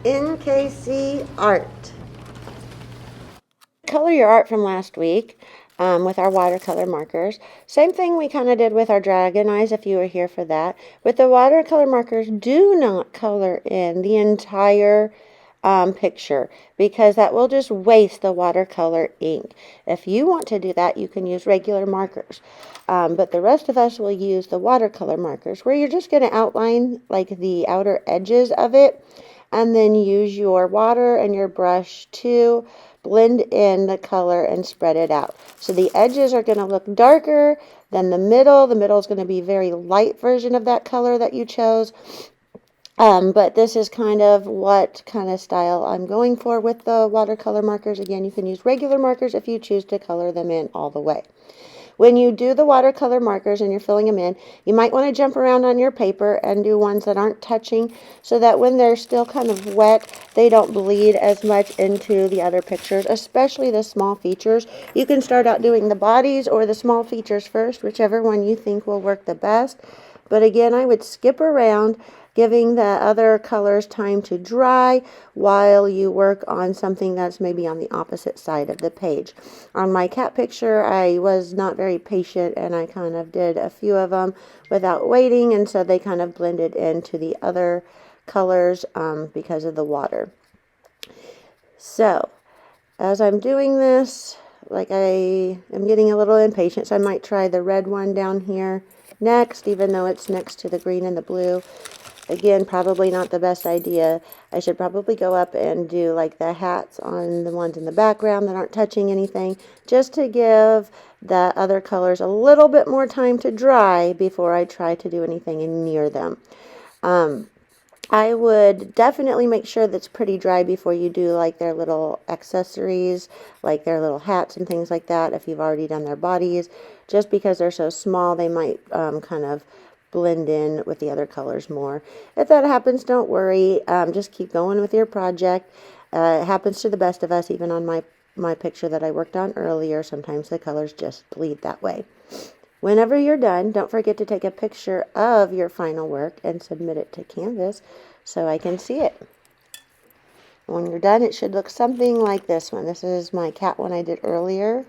NKC Art. Color your art from last week with our watercolor markers. Same thing we kind of did with our dragon eyes if you were here for that. With the watercolor markers, do not color in the entire picture because that will just waste the watercolor ink. If you want to do that, you can use regular markers. But the rest of us will use the watercolor markers where you're just going to outline like the outer edges of it and then use your water and your brush to blend in the color and spread it out. So the edges are going to look darker than the middle. The middle is going to be a very light version of that color that you chose. But this is kind of what kind of style I'm going for with the watercolor markers. Again, you can use regular markers if you choose to color them in all the way. When you do the watercolor markers and you're filling them in, you might want to jump around on your paper and do ones that aren't touching so that when they're still kind of wet, they don't bleed as much into the other pictures, especially the small features. You can start out doing the bodies or the small features first, whichever one you think will work the best. But again, I would skip around, giving the other colors time to dry while you work on something that's maybe on the opposite side of the page. On my cat picture, I was not very patient and I kind of did a few of them without waiting, and so they kind of blended into the other colors because of the water. So as I'm doing this, like I am getting a little impatient, so I might try the red one down here next, even though it's next to the green and the blue. Again, probably not the best idea. I should probably go up and do like the hats on the ones in the background that aren't touching anything, just to give the other colors a little bit more time to dry before I try to do anything near them. I would definitely make sure that's pretty dry before you do like their little accessories, like their little hats and things like that. If you've already done their bodies, just because they're so small, they might kind of blend in with the other colors more. If that happens, don't worry. Just keep going with your project. It happens to the best of us. Even on my picture that I worked on earlier, sometimes the colors just bleed that way. Whenever you're done, don't forget to take a picture of your final work and submit it to Canvas so I can see it. When you're done, it should look something like this one. This is my cat one I did earlier.